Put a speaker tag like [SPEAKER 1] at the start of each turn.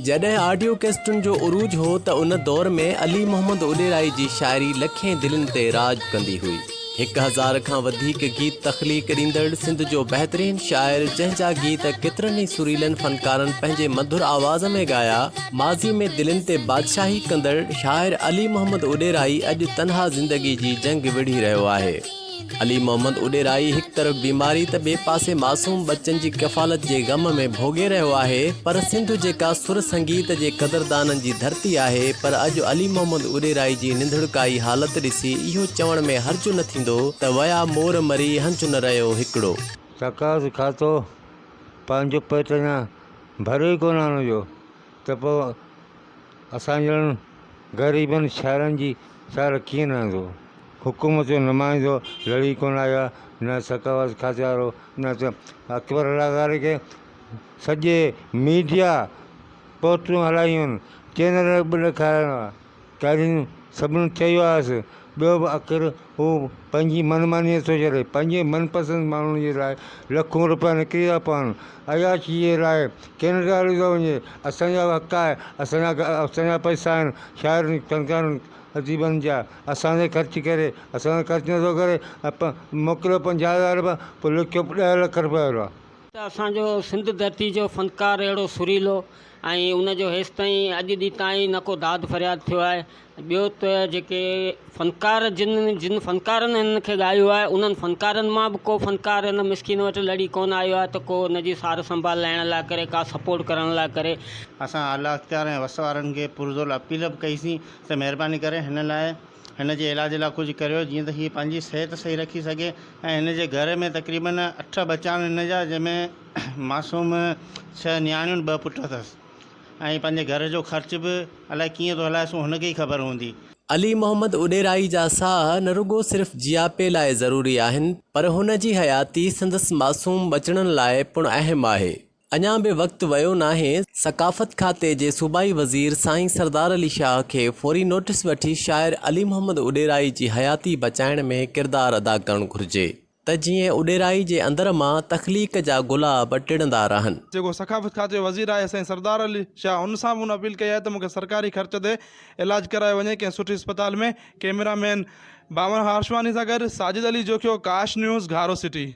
[SPEAKER 1] जॾहिं ऑडियो कैस्टुनि जो उरूज हो त उन दौर में अली मोहम्मद उॾेराई जी शाइरी लखें दिलनि ते राज कंदी हुई। 1000 खां वधीक गीत तख़लीक़ ॾींदड़ सिंध जो बहितरीन शाइर, जंहिंजा गीत केतिरनि ई सुरीलनि फनकारनि पंहिंजे मधुर आवाज़ में ॻाया, माज़ी में दिलनि ते बादशाही कंदड़ शाइर अली मोहम्मद उॾेराई अॼु तन्हा ज़िंदगी जी जंग विढ़ी रहियो आहे। अली मोहम्मद उॾेराई हिकु तरफ़ बीमारी त ॿिए पासे मासूम बच्चनि जी कफ़ालत जे ग़म में भोॻे रहियो आहे। पर सिंध जेका सुर संगीत जे क़दरदाननि जी धरती आहे, पर अॼु अली मोहम्मद उॾेराई जी निंधड़काई हालत ॾिसी इहो चवण में हर्ज न थींदो त वया मोर मरी हंच न रहियो हिकिड़ो।
[SPEAKER 2] सकास खातो पंहिंजो पेट अञा भरियो ई कोन हुनजो त पोइ असां ॼण ग़रीबनि शहरनि जी सर कीअं रहंदो। हुकूमत जो नुमाइंदो लड़ी कोन आया, न सकावत खाते वारो, न त अकबर अलाकारी खे सॼे मीडिया पोस्टूं हलायूं आहिनि, चैनल बि ॾेखारियो आहे, काॾियूं सभिनी चयो आहे। ॿियो बि आख़िर हू पंहिंजी मनमानीअ थो छॾे, पंहिंजे मनपसंदि माण्हुनि जे लाइ लखूं रुपया निकिरी था पवनि। अयाशी जे लाइ कैनेडा हली थो वञे, असांजा हक़ आहे, असांजा पैसा आहिनि शाइरनि फनकारनि अदीबनि जा, असांजे ख़र्च करे, असांजो ख़र्च नथो करे, मोकिलियो 50,000 रुपया, पोइ लिखियो 10 लख रुपया वारो आहे।
[SPEAKER 3] त असांजो सिंध धरती जो फ़नकार अहिड़ो सुरीलो ऐं उनजो हेसि ताईं अॼु ॾींहुं ताईं न को दाद फ़रियाद थियो आहे। ॿियो त जेके फ़नकार जिन फ़नकारनि हिन खे ॻायो आहे, उन्हनि फ़नकारनि मां बि को फ़नकार हिन मिसकिन वटि लड़ी कोन आयो आहे त को हुनजी सार संभाल लाइण लाइ करे, का सपोर्ट करण लाइ करे।
[SPEAKER 4] असां आला अख़्तियार ऐं वस वारनि खे पुरज़ोर अपील बि कईसीं त महिरबानी करे हिन लाइ, हिन जे इलाज लाइ कुझु करियो, जीअं त हीअ पंहिंजी सिहत सही रखी सघे। ऐं हिन जे घर में तक़रीबन 8 बच्चा आहिनि हिन जा, जंहिंमें मासूम 6 नियाणियूं 2 पुट अथसि, ऐं पंहिंजे घर जो ख़र्च बि अलाए कीअं थो हलाए, हुनखे ई ख़बर हूंदी।
[SPEAKER 1] अली मोहम्मद उॾेराई जा साह न रुगो सिर्फ़ जियापे लाइ ज़रूरी आहिनि, पर हुन जी हयाती संदसि मासूम बचड़नि लाइ पिणु अहम आहे। अञा बि वक़्तु वियो नाहे सकाफ़त खाते जे सूबाई वज़ीर साईं सरदार अली शाह खे फौरी नोटिस वठी शाइर अली मोहम्मद उॾेराई जी हयाती बचाइण में किरदारु अदा करणु घुरिजे, त जीअं उॾेराई जे अंदर मां तख़लीक़ जा गुलाब टिड़ंदा रहनि।
[SPEAKER 5] जेको सकाफ़त खाते जो वज़ीर आहे साईं सरदार अली शाह, उन सां बि हुन अपील कई आहे त मूंखे सरकारी ख़र्च ते इलाजु करायो वञे कंहिं सुठी अस्पताल में। कैमरामैन बावन हाशवानी सां गॾु साजिद अली जोखियो, काश न्यूज़, घारो सिटी।